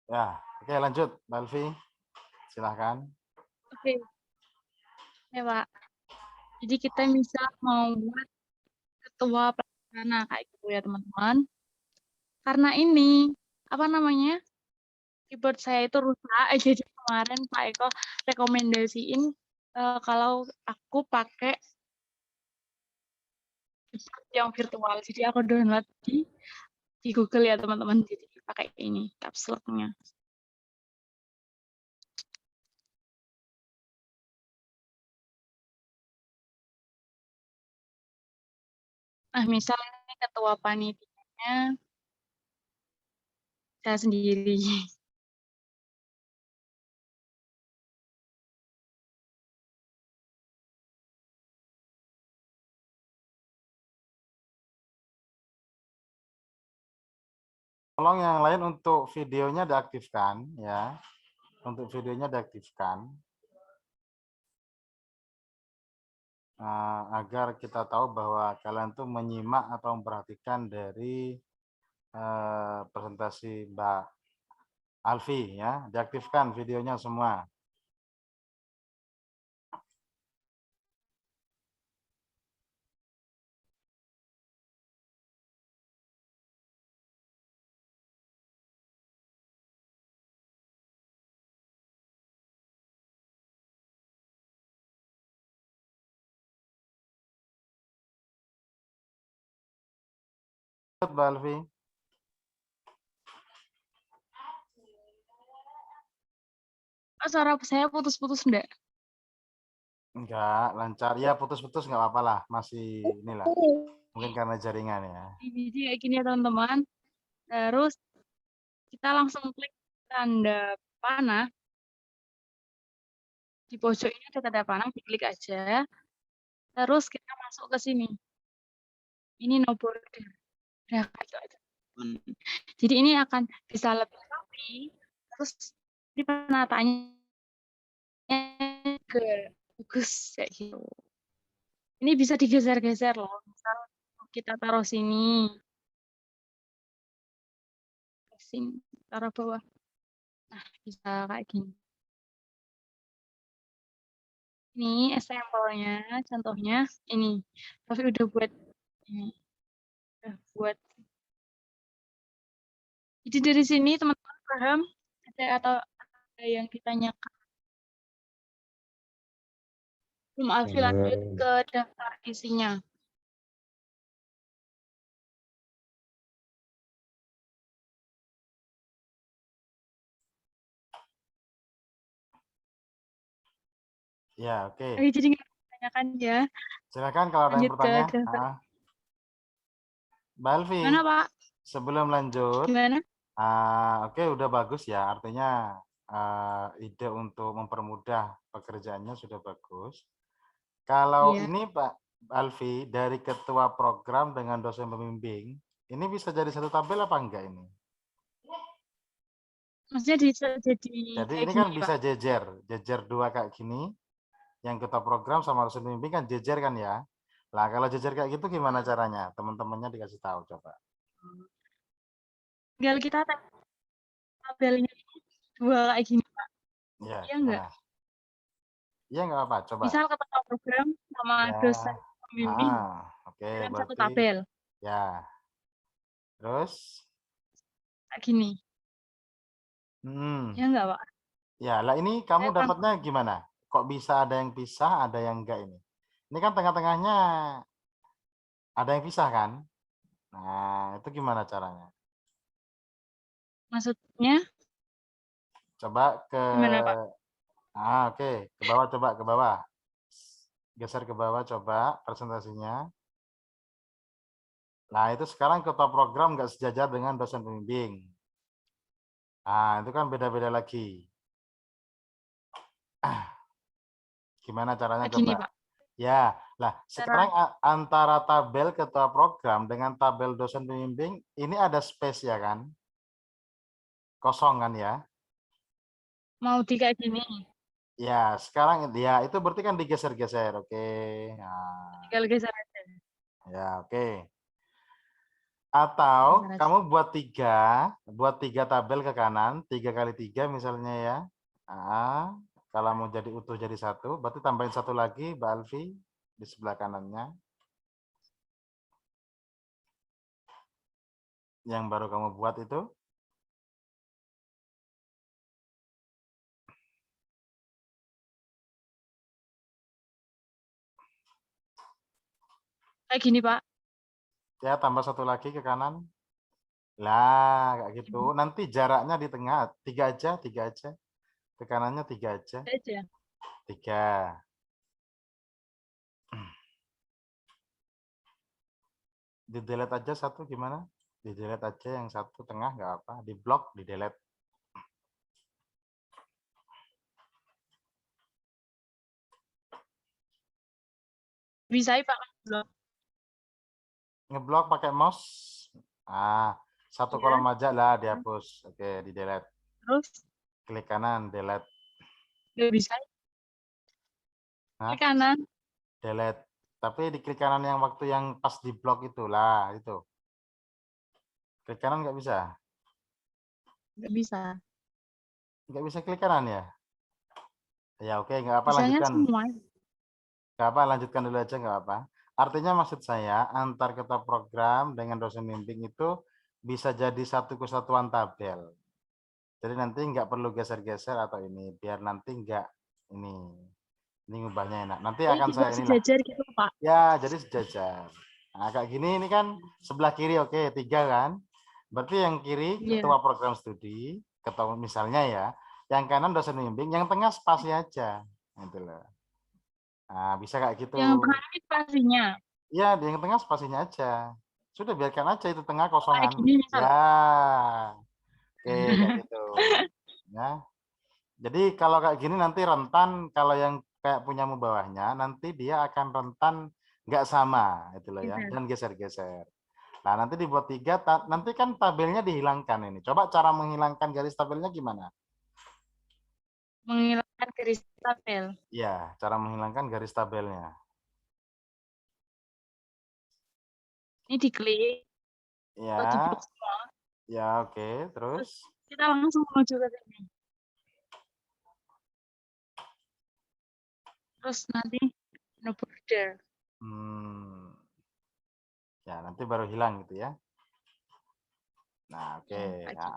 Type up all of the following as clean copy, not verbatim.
Ya, oke lanjut, Mbak Alfi, silahkan. Oke, ya Pak. Jadi kita bisa mau buat ketua pelaksana kayak gitu ya teman-teman. Karena ini apa namanya keyboard saya itu rusak, jadi kemarin Pak Eko rekomendasiin kalau aku pakai keyboard yang virtual. Jadi aku download di Google ya teman-teman. Jadi pakai ini caps lock-nya. Nah, misalnya ini ketua panitianya saya sendiri. Tolong yang lain untuk videonya diaktifkan ya. Untuk videonya diaktifkan. Agar kita tahu bahwa kalian tuh menyimak atau memperhatikan dari presentasi Mbak Alfi ya. Diaktifkan videonya semua. Mbak Alfi. Oh, suara saya putus-putus enggak? Enggak, lancar. Ya putus-putus nggak apa-apa lah. Masih inilah. Mungkin karena jaringan ya. Jadi kayak gini ya teman-teman. Terus kita langsung klik tanda panah. Di pojok ini ada tanda panah, diklik aja. Terus kita masuk ke sini. Ini no border. Nah, gitu aja. Jadi ini akan bisa lebih rapi. Terus di penataannya ke bagus kayak gitu. Ini bisa digeser-geser loh. Misal kita taruh sini, taruh bawah. Nah, bisa kayak gini. Ini sampelnya, contohnya ini. Tapi udah buat ini, udah buat. Jadi dari sini teman-teman paham ada atau ada yang ditanyakan? Belum Alfi lanjut ke daftar isinya. Ya, oke. Jadi nggak ditanyakan ya. Silakan kalau ada yang Lanjut ke bertanya. daftar. Mbak Alfi, Gimana Pak? sebelum lanjut, Gimana? oke, udah bagus ya. Artinya ide untuk mempermudah pekerjaannya sudah bagus. Kalau Iya. ini Pak Alfi dari ketua program dengan dosen pembimbing, ini bisa jadi satu tabel apa enggak ini? Maksudnya jadi Jadi kayak ini kan gini Pak. bisa jejer, jejer dua kayak gini. Yang ketua program sama dosen pembimbing kan jejer kan ya. Lah kalau jejer kayak gitu gimana caranya? Teman-temannya dikasih tahu coba. Tinggal kita tabelnya dua kayak gini Pak. Ya, Iya enggak? gimana? Iya nggak apa, coba. Misal ketua program sama Ya, dosen pembimbing oke, dalam satu berarti tabel. ya. Terus, Kayak gini. hmm, Ya enggak Pak? ya, lah ini kamu Saya kurang dapatnya gimana? Kok bisa ada yang pisah, ada yang enggak ini? Ini kan tengah-tengahnya ada yang pisah kan? Nah, itu gimana caranya? maksudnya Coba ke, gimana Pak? oke, ke bawah coba ke bawah. Geser ke bawah coba presentasinya. Nah, itu sekarang ketua program nggak sejajar dengan dosen pembimbing. Nah, itu kan beda-beda lagi. Gimana caranya Kayak gini coba? Pak. Ya, lah Cara sekarang antara tabel ketua program dengan tabel dosen pembimbing ini ada space ya kan? Kosong kan ya? mau di kayak gini. Ya, sekarang ya itu berarti kan digeser-geser. Oke. Nah, Tinggal geser aja. ya oke. Atau Antara kamu buat tiga tabel ke kanan, 3 kali 3 misalnya ya. Kalau mau jadi utuh jadi satu, berarti tambahin satu lagi, Mbak Alfi, di sebelah kanannya. Yang baru kamu buat itu. kayak gini, Pak. Ya, tambah satu lagi ke kanan. Lah, kayak gitu. Gini Nanti jaraknya di tengah, 3 aja. Ke kanannya 3 aja. aja. 3. Di delete aja satu gimana? Di delete aja yang satu tengah nggak apa. Di blok, di delete. Bisa, Pak. Belum. Ngeblok pakai mouse. Satu Iya. kolom aja lah dihapus. Oke, di delete. Terus Klik kanan, delete. nggak bisa. Nah, Klik kanan delete. Tapi di klik kanan yang waktu yang pas di blok itulah itu. Klik kanan nggak bisa. nggak bisa. Nggak bisa klik kanan ya. Ya oke, nggak apa Bisanya lanjutkan. semua. Nggak apa lanjutkan dulu aja nggak apa. Artinya maksud saya antar ketua program dengan dosen bimbing itu bisa jadi satu kesatuan tabel. Jadi nanti nggak perlu geser-geser atau ini biar nanti nggak ini ngubahnya enak. Nanti Jadi akan dibuat saya inilah. sejajar gitu, Pak. Ya, jadi sejajar. Nah, kayak gini ini kan sebelah kiri oke, 3 kan. Berarti yang kiri Iya. ketua program studi, ketua misalnya ya, yang kanan dosen bimbing, yang tengah spasi aja. Gitu loh. Nah, bisa kayak gitu. Yang tengah ini spasinya. Iya, di yang tengah spasinya aja. Sudah biarkan aja itu tengah Kayak kosongan. gini misal. Ya. Oke, kayak gitu. Ya. Jadi kalau kayak gini nanti rentan kalau yang kayak punyamu bawahnya nanti dia akan rentan nggak sama itu loh ya Geser. dan geser-geser. Nah, nanti dibuat 3 nanti kan tabelnya dihilangkan ini. Coba cara menghilangkan garis tabelnya gimana? Menghilangkan garis tabel. Ya, cara menghilangkan garis tabelnya. Ini diklik atau di Ya, blok semua. ya oke, terus Terus kita langsung menuju ke sini. Terus nanti no border. hmm, ya nanti baru hilang gitu ya. Nah, oke. Ya, kayak gitu.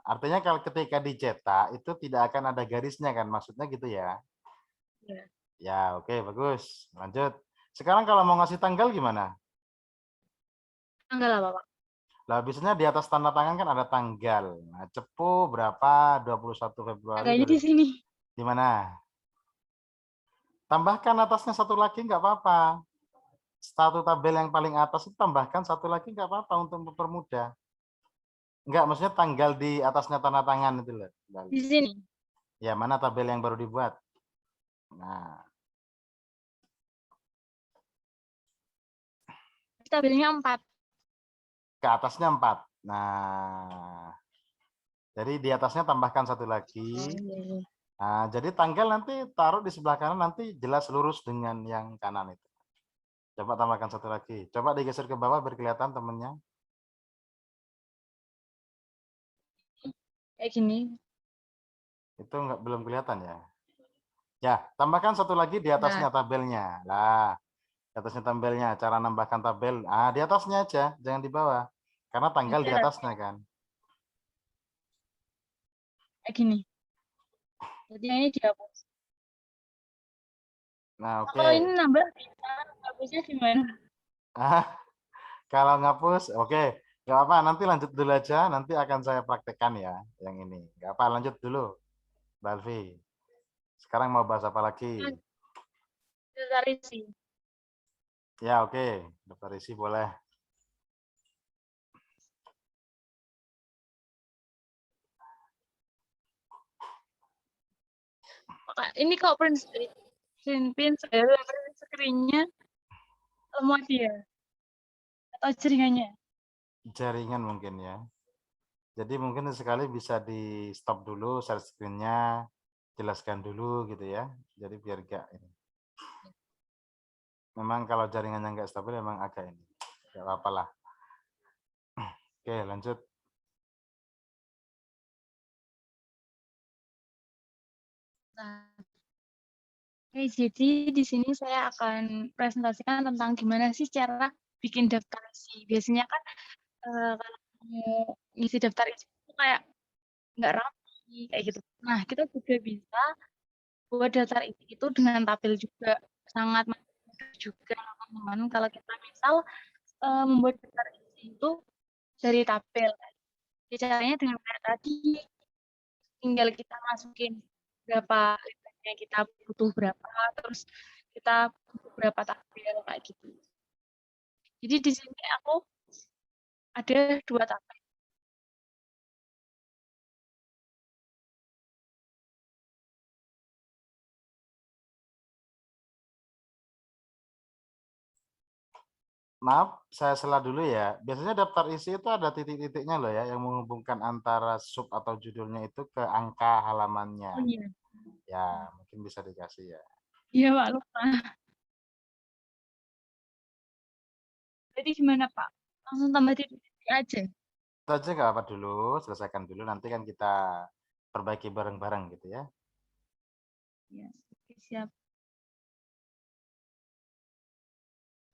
Artinya kalau ketika dicetak itu tidak akan ada garisnya kan, maksudnya gitu ya. Ya. Ya, oke, bagus. Lanjut. Sekarang kalau mau ngasih tanggal gimana? Tanggal apa, Pak? Lah, biasanya di atas tanda tangan kan ada tanggal. Nah, cepu berapa? 21 Februari. Tanggalnya di sini. Di mana? Tambahkan atasnya satu lagi nggak apa-apa. Satu tabel yang paling atas itu tambahkan satu lagi nggak apa-apa untuk mempermudah. Enggak, maksudnya tanggal di atasnya tanda tangan itu loh. Di sini. Ya, mana tabel yang baru dibuat? Nah, Tabelnya 4. ke atasnya 4. Nah, jadi di atasnya tambahkan satu lagi. Oh, iya, iya. Nah, jadi tanggal nanti taruh di sebelah kanan nanti jelas lurus dengan yang kanan itu. Coba tambahkan satu lagi. Coba digeser ke bawah biar kelihatan temennya. Kayak gini. Itu belum kelihatan ya. Ya, tambahkan satu lagi di atasnya Nah, tabelnya. Lah, di atasnya tabelnya. Cara nambahkan tabel. Di atasnya aja, jangan di bawah. Karena tanggal nanti di atasnya atasnya kan. kayak gini. Jadi ini dihapus. Nah, Nah, kalau ini oke. nambah bisa, hapusnya gimana? Ah, kalau ngapus, oke. Gak apa, nanti lanjut dulu aja. Nanti akan saya praktekkan ya, yang ini. Gak apa, lanjut dulu, Mbak Alfi. Sekarang mau bahas apa lagi? Cari sih. Ya, oke. Daftar isi boleh. Ini kok print screen-nya lemot dia atau jaringannya? Jaringan mungkin ya. Jadi mungkin sekali bisa di stop dulu share screen-nya, jelaskan dulu gitu ya. Jadi biar gak ini. Memang kalau jaringannya nggak stabil memang agak ini. Gak apa-apa lah. Oke, lanjut. Nah, oke, jadi di sini saya akan presentasikan tentang gimana sih cara bikin daftar isi. Biasanya kan kalau mau ngisi daftar isi itu kayak nggak rapi kayak gitu. Nah, kita juga bisa buat daftar isi itu dengan tabel juga, sangat mudah juga teman-teman. Kalau kita misal membuat daftar isi itu dari tabel. Jadi caranya dengan kayak tadi, tinggal kita masukin berapa lembarnya, kita butuh berapa, terus kita butuh berapa tabel kayak gitu. Jadi di sini aku ada 2 tabel. Maaf, saya sela dulu ya. Biasanya daftar isi itu ada titik-titiknya loh ya, yang menghubungkan antara sub atau judulnya itu ke angka halamannya. Oh iya, Ya, mungkin bisa dikasih ya. iya Pak, lupa. Jadi gimana Pak? Langsung tambah titik-titik aja. Itu aja nggak apa dulu, selesaikan dulu. Nanti kan kita perbaiki bareng-bareng gitu ya. Ya, oke, siap.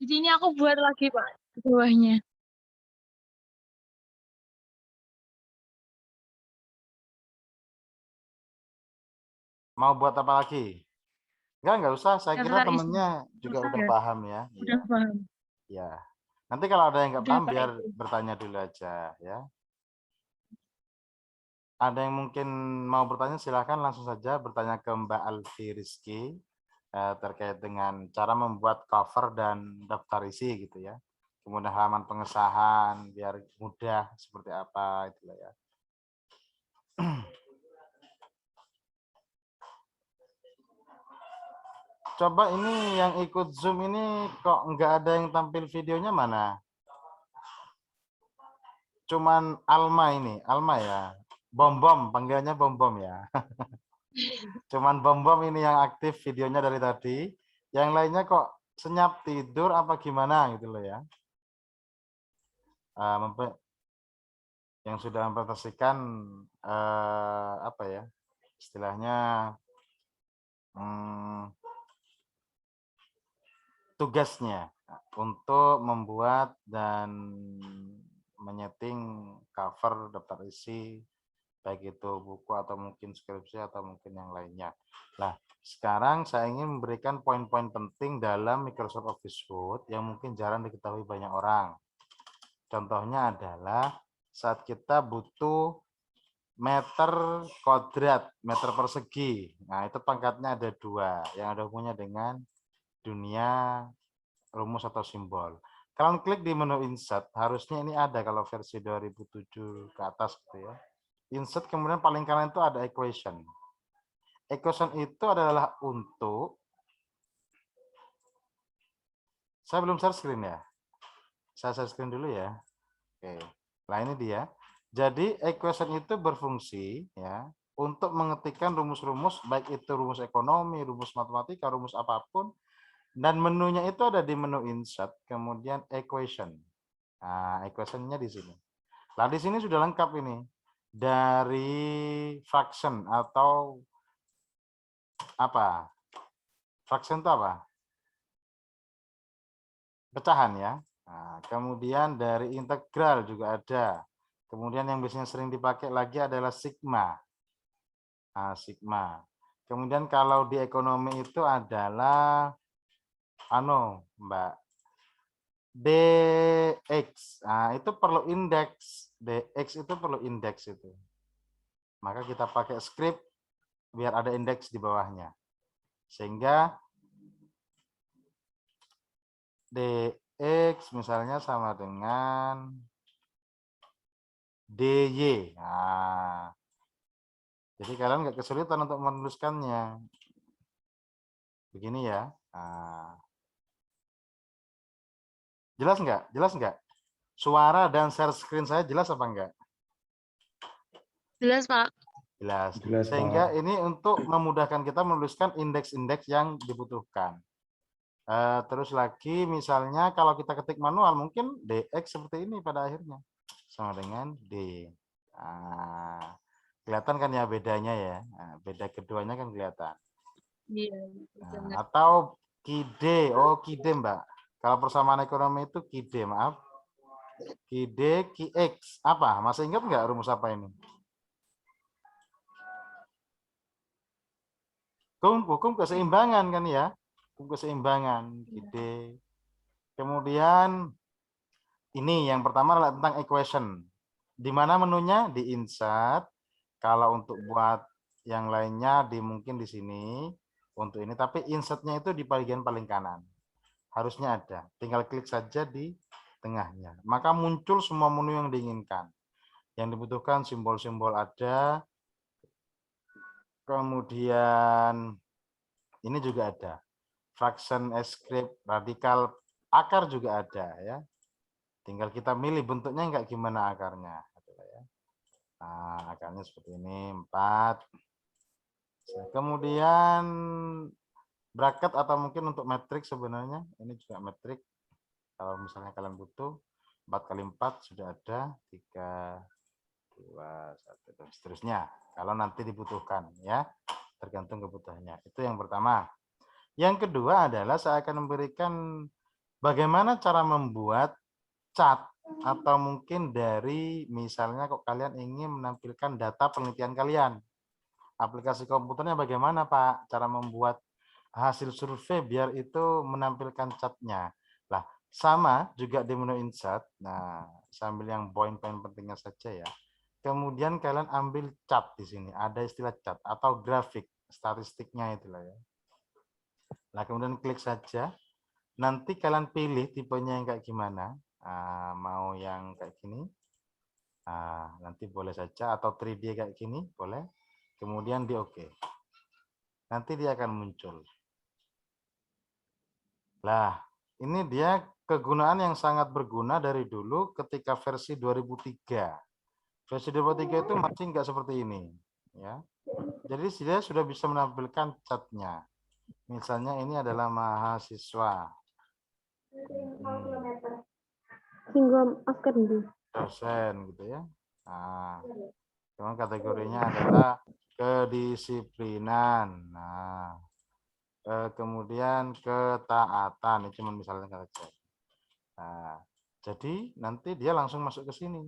Jadi ini aku buat lagi Pak di bawahnya. Mau buat apa lagi? Nggak usah. Saya kira Daftar isi. temennya juga udah Udah, paham ya. Iya, udah paham. iya. Nanti kalau ada yang nggak Udah paham, Pak biar itu. bertanya dulu aja ya. Ada yang mungkin mau bertanya, silahkan langsung saja bertanya ke Mbak Alfi Rizky terkait dengan cara membuat cover dan daftar isi gitu ya. Kemudian halaman pengesahan biar mudah seperti apa itu ya. Coba ini yang ikut Zoom ini kok nggak ada yang tampil videonya mana? Cuman Alma ini, Alma ya. Bom-bom, panggilannya bom-bom ya. Cuman bom-bom ini yang aktif videonya dari tadi. Yang lainnya kok senyap tidur apa gimana gitu loh ya. Yang sudah mempresentasikan apa ya istilahnya tugasnya untuk membuat dan menyeting cover daftar isi baik itu buku atau mungkin skripsi atau mungkin yang lainnya. Nah, sekarang saya ingin memberikan poin-poin penting dalam Microsoft Office Word yang mungkin jarang diketahui banyak orang. Contohnya adalah saat kita butuh meter kuadrat, meter persegi. Nah, itu pangkatnya ada 2 yang ada hubungannya dengan dunia rumus atau simbol. Kalian klik di menu insert, harusnya ini ada kalau versi 2007 ke atas gitu ya. Insert kemudian paling kanan itu ada equation. Equation itu adalah untuk, saya belum share screen ya. Saya share screen dulu ya. Oke. Nah, ini dia. Jadi equation itu berfungsi ya untuk mengetikkan rumus-rumus baik itu rumus ekonomi, rumus matematika, rumus apapun, dan menunya itu ada di menu insert, kemudian equation. Nah, equation-nya di sini. Nah, di sini sudah lengkap ini. Dari fraction atau apa? Fraction itu apa? Pecahan ya. Nah, kemudian dari integral juga ada. Kemudian yang biasanya sering dipakai lagi adalah sigma. Nah, sigma. Kemudian kalau di ekonomi itu adalah Mbak, dx. Nah, itu perlu indeks. Dx itu perlu indeks itu. Maka kita pakai script biar ada indeks di bawahnya. Sehingga dx misalnya sama dengan dy. Nah, jadi kalian nggak kesulitan untuk menuliskannya. Begini ya. Nah, jelas nggak? Jelas nggak? Suara dan share screen saya jelas apa enggak? Jelas Pak. Jelas. Jelas, Sehingga Pak. ini untuk memudahkan kita menuliskan indeks-indeks yang dibutuhkan. Terus lagi misalnya kalau kita ketik manual mungkin dx seperti ini pada akhirnya. sama dengan D. Nah, kelihatan kan ya bedanya ya. Nah, beda keduanya kan kelihatan. Iya, Nah, benar. atau KID. Oh, KID, Mbak. Kalau persamaan ekonomi itu KID, maaf. KID, QX. Apa? Masih ingat nggak rumus apa ini? Hukum keseimbangan kan ya? Hukum keseimbangan, KID. Kemudian ini yang pertama adalah tentang equation. Di mana menunya? Di insert. Kalau untuk buat yang lainnya mungkin di sini untuk ini, tapi insertnya itu di bagian paling kanan. Harusnya ada. Tinggal klik saja di tengahnya. Maka muncul semua menu yang diinginkan. Yang dibutuhkan simbol-simbol ada. Kemudian ini juga ada. Fraction, escape, radikal, akar juga ada ya. Tinggal kita milih bentuknya enggak gimana akarnya. Nah, akarnya seperti ini, 4. Kemudian bracket atau mungkin untuk matriks sebenarnya. Ini juga matriks. Kalau misalnya kalian butuh 4 kali 4 sudah ada, 3, 2, 1, dan seterusnya. Kalau nanti dibutuhkan ya, tergantung kebutuhannya. Itu yang pertama. Yang kedua adalah saya akan memberikan bagaimana cara membuat cat atau mungkin dari misalnya kok kalian ingin menampilkan data penelitian kalian. Aplikasi komputernya bagaimana Pak? Cara membuat hasil survei biar itu menampilkan catnya. Lah, sama juga di menu insert. Nah, sambil yang poin-poin pentingnya saja ya. Kemudian kalian ambil cat di sini. Ada istilah cat atau grafik statistiknya itulah ya. Nah, kemudian klik saja. Nanti kalian pilih tipenya yang kayak gimana. Mau yang kayak gini. Nanti boleh saja atau 3D kayak gini, boleh. Kemudian di OK. Nanti dia akan muncul. Lah, ini dia kegunaan yang sangat berguna dari dulu ketika versi 2003. Versi 2003 itu masih enggak seperti ini, ya. Jadi dia sudah bisa menampilkan catnya. Misalnya ini adalah mahasiswa. Dosen gitu ya. Nah, cuman kategorinya adalah kedisiplinan. Nah, kemudian ketaatan. Ini cuma misalnya saja. Nah, jadi nanti dia langsung masuk ke sini.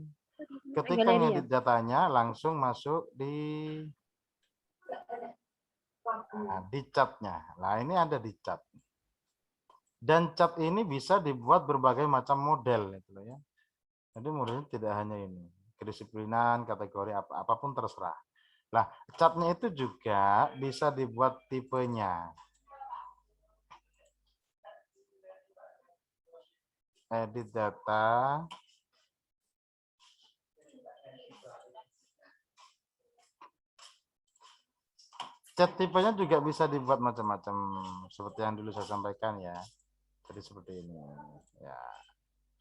Ketika ngedit datanya langsung masuk di catnya. Nah, ini ada di cat. Dan cat ini bisa dibuat berbagai macam model gitu ya. Jadi modelnya tidak hanya ini. Kedisiplinan, kategori apapun terserah. Nah, catnya itu juga bisa dibuat tipenya. Edit data. Cat tipenya juga bisa dibuat macam-macam seperti yang dulu saya sampaikan ya. Jadi seperti ini. Ya.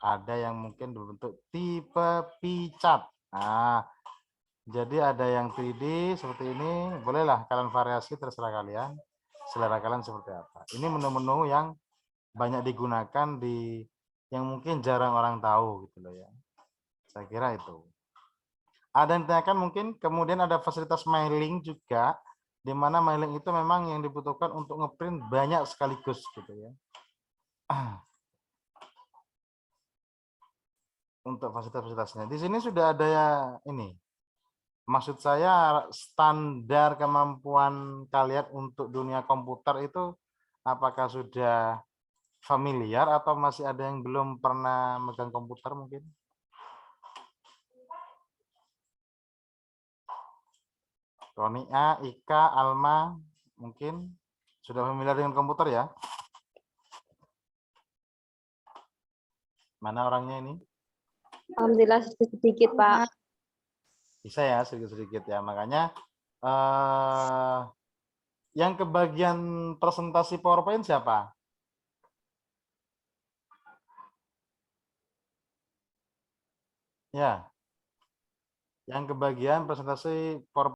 Ada yang mungkin berbentuk tipe picat. Nah, jadi ada yang 3D seperti ini. Bolehlah kalian variasi terserah kalian. Selera kalian seperti apa. Ini menu-menu yang banyak digunakan di yang mungkin jarang orang tahu gitu loh ya. Saya kira itu. Ada yang ditanyakan mungkin, kemudian ada fasilitas mailing juga, di mana mailing itu memang yang dibutuhkan untuk ngeprint banyak sekaligus gitu ya. Untuk fasilitas-fasilitasnya. Di sini sudah ada ya ini. Maksud saya standar kemampuan kalian untuk dunia komputer itu apakah sudah familiar atau masih ada yang belum pernah megang komputer mungkin? Ronia, Ika, Alma, mungkin sudah familiar dengan komputer ya? Mana orangnya ini? Alhamdulillah sedikit Pak. Bisa ya, sedikit-sedikit ya. Makanya yang kebagian presentasi PowerPoint siapa? Ya. Yang kebagian presentasi PowerPoint